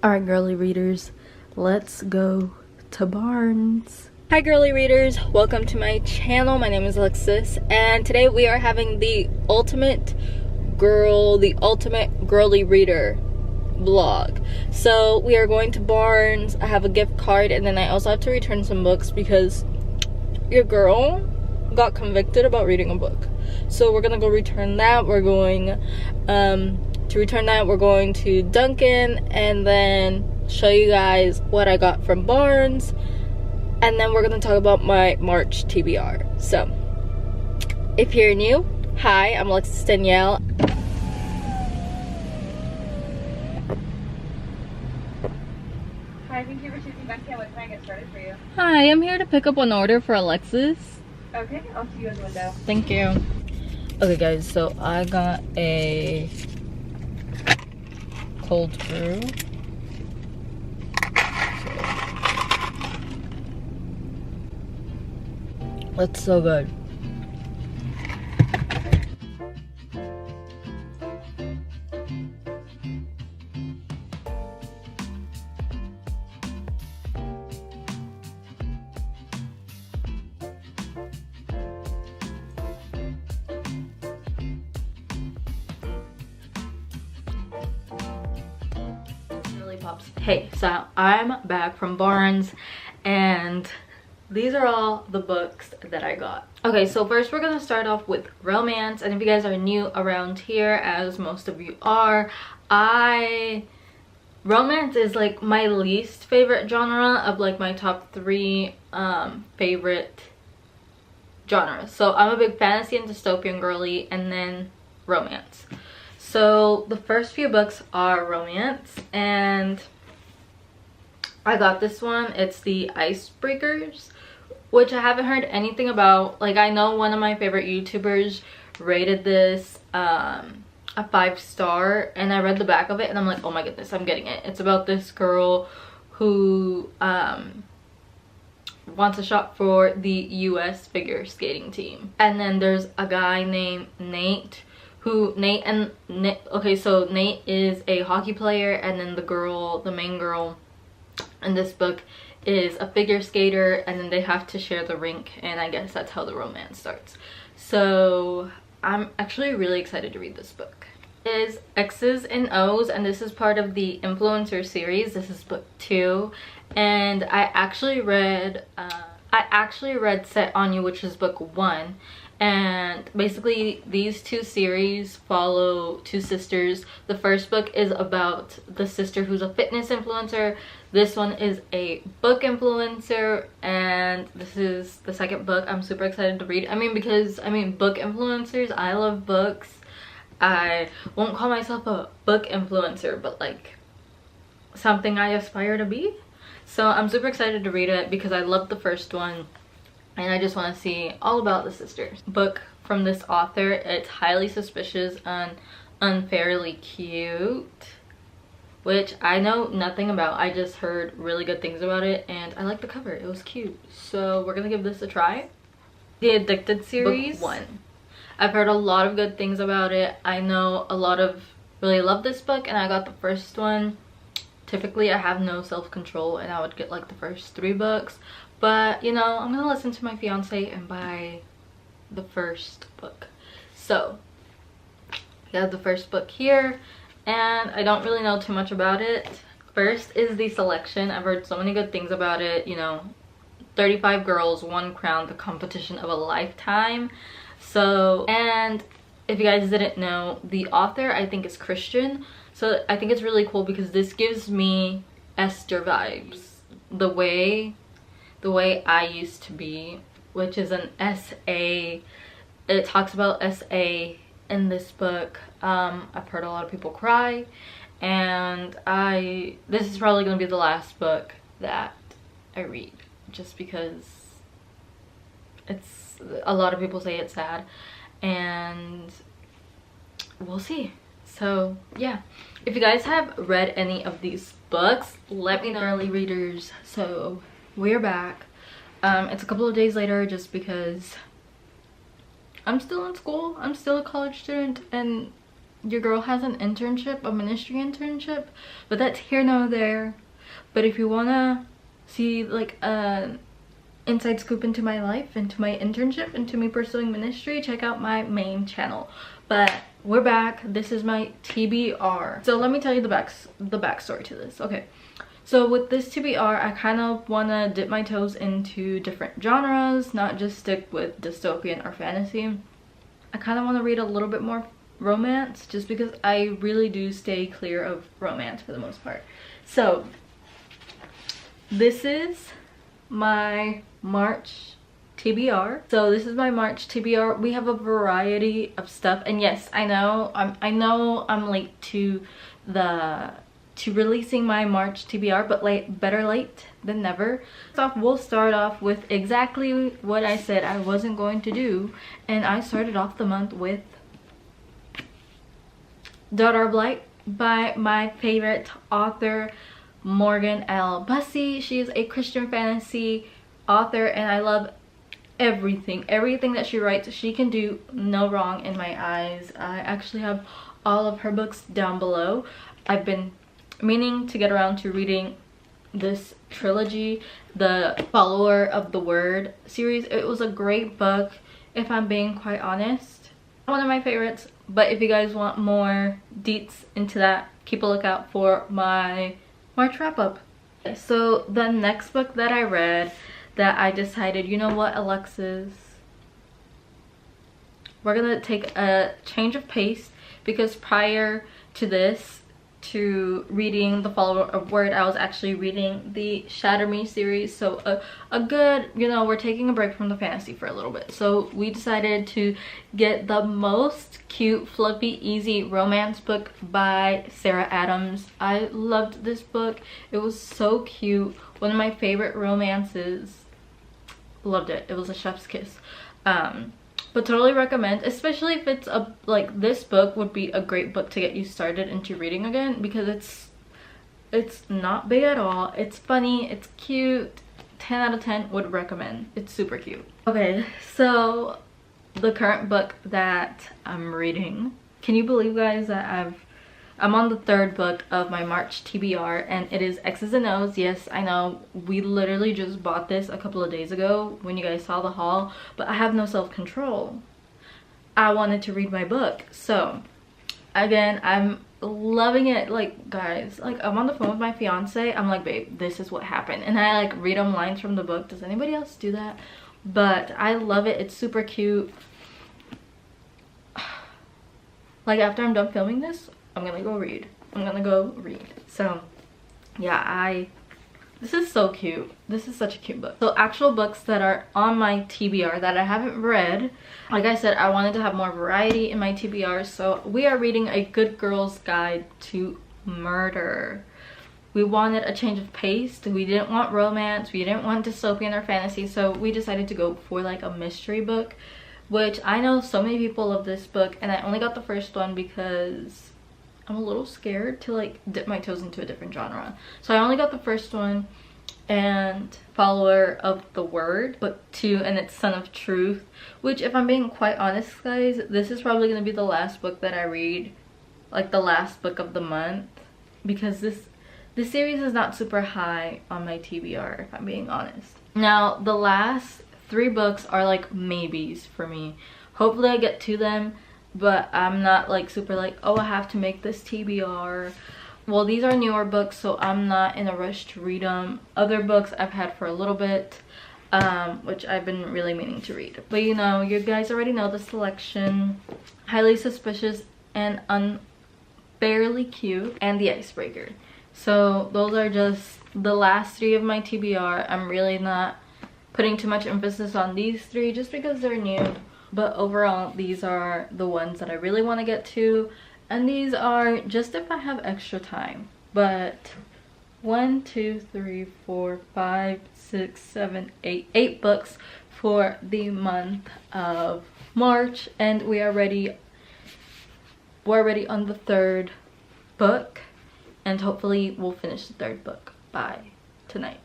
Alright, girly readers, let's go to Barnes. Hi girly readers, welcome to my channel. My name is Alexis, and today we are having the ultimate girly reader vlog. So we are going to Barnes. I have a gift card, and then I also have to return some books because your girl got convicted about reading a book. So we're gonna go return that. We're going we're going to Dunkin' and then show you guys what I got from Barnes, and then we're gonna talk about my March TBR. So if you're new, hi, I'm Alexis Danielle. Hi, thank you for choosing Dunkin'. What can I get started for you? Hi, I'm here to pick up an order for Alexis. Okay, I'll see you in the window. Thank you. Okay guys, so I got a cold brew. That's so good. Pops. Hey, so I'm back from Barnes, and these are all the books that I got. Okay, so first we're gonna start off with romance, and if you guys are new around here, as most of you are, romance is like my least favorite genre of like my top 3 favorite genres. So I'm a big fantasy and dystopian girly, and then romance. So the first few books are romance, and I got this one. It's the Icebreakers, which I haven't heard anything about. Like, I know one of my favorite YouTubers rated this a 5-star, and I read the back of it and I'm like, oh my goodness, I'm getting it. It's about this girl who wants a shot for the US figure skating team, and then there's a guy named Nate. Okay, so Nate is a hockey player, and then the main girl in this book is a figure skater, and then they have to share the rink, and I guess that's how the romance starts. So I'm actually really excited to read this book. It is X's and O's, and this is part of the influencer series. This is book 2, and I actually read Set on You, which is book 1. And basically these 2 series follow 2 sisters. The first book is about the sister who's a fitness influencer. This one is a book influencer, and this is the second book I'm super excited to read. Because book influencers, I love books. I won't call myself a book influencer, but like something I aspire to be. So I'm super excited to read it because I loved the first one, and I just want to see all about the sisters. Book from this author, it's Highly Suspicious and Unfairly Cute, which I know nothing about. I just heard really good things about it, and I like the cover. It was cute. So we're gonna give this a try. The Addicted series, book 1. I've heard a lot of good things about it. I know a lot of really love this book, and I got the first one. Typically I have no self-control, and I would get like the first 3 books. But, you know, I'm gonna listen to my fiance and buy the first book. So, we have the first book here, and I don't really know too much about it. First is the selection. I've heard so many good things about it. You know, 35 girls, 1 crown, the competition of a lifetime. So, and if you guys didn't know, the author I think is Christian. So I think it's really cool because this gives me Esther vibes. The way I used to be, which is an SA. It talks about SA in this book. I've heard a lot of people cry, and this is probably going to be the last book that I read, just because a lot of people say it's sad, and we'll see. So yeah, if you guys have read any of these books, let me know. Girly readers, so we're back. It's a couple of days later just because I'm still in school. I'm still a college student, and your girl has an internship, a ministry internship, but that's here nor there. But if you wanna see like an inside scoop into my life, into my internship, into me pursuing ministry, check out my main channel. But we're back. This is my TBR. So let me tell you the backstory to this. Okay, so with this TBR, I kind of want to dip my toes into different genres, not just stick with dystopian or fantasy. I kind of want to read a little bit more romance, just because I really do stay clear of romance for the most part. So this is my March TBR. So this is my March TBR. We have a variety of stuff, and yes, I know I'm late to releasing my March TBR, but better late than never. So we'll start off with exactly what I said I wasn't going to do, and I started off the month with Daughter of Light by my favorite author, Morgan L. Bussey. She is a Christian fantasy author, and I love everything that she writes. She can do no wrong in my eyes. I actually have all of her books down below. I've been meaning to get around to reading this trilogy, the Follower of the Word series. It was a great book, if I'm being quite honest. One of my favorites, but if you guys want more deets into that, keep a lookout for my March wrap-up. So the next book that I read, that I decided, you know what, Alexis, we're gonna take a change of pace, because prior to this, to reading the Follower of Word, I was actually reading the Shatter Me series. So a good, you know, we're taking a break from the fantasy for a little bit. So we decided to get the most cute, fluffy, easy romance book by Sarah Adams. I loved this book. It was so cute. One of my favorite romances. Loved it. It was a chef's kiss. But totally recommend, especially if it's a, like, this book would be a great book to get you started into reading again, because it's not big at all. It's funny, it's cute. 10 out of 10 would recommend. It's super cute. Okay, so the current book that I'm reading, can you believe, guys, that I'm on the third book of my March TBR, and it is X's and O's. Yes, I know, we literally just bought this a couple of days ago when you guys saw the haul, but I have no self-control. I wanted to read my book. So again, I'm loving it. Like, guys, like, I'm on the phone with my fiance, I'm like, babe, this is what happened, and I like read him lines from the book. Does anybody else do that? But I love it. It's super cute. Like, after I'm done filming this, I'm gonna go read. So yeah, this is so cute. This is such a cute book. So actual books that are on my TBR that I haven't read, like I said, I wanted to have more variety in my TBR, so we are reading A Good Girl's Guide to Murder. We wanted a change of pace. We didn't want romance, we didn't want dystopian or fantasy, so we decided to go for like a mystery book, which I know so many people love this book, and I only got the first one because I'm a little scared to like dip my toes into a different genre. So I only got the first one, and Follower of the Word, book 2, and it's Son of Truth, which, if I'm being quite honest, guys, this is probably going to be the last book that I read, like the last book of the month, because this series is not super high on my TBR, if I'm being honest. Now the last 3 books are like maybes for me. Hopefully I get to them, but I'm not like super like, oh, I have to make this TBR. Well, these are newer books, so I'm not in a rush to read them. Other books I've had for a little bit, which I've been really meaning to read. But you know, you guys already know the selection. Highly Suspicious and Unfairly Cute, and The Icebreaker. So those are just the last 3 of my TBR. I'm really not putting too much emphasis on these 3 just because they're new. But overall, these are the ones that I really want to get to. And these are just if I have extra time. But 1, 2, 3, 4, 5, 6, 7, 8. 8 books for the month of March. And we're already on the 3rd book. And hopefully we'll finish the 3rd book by tonight.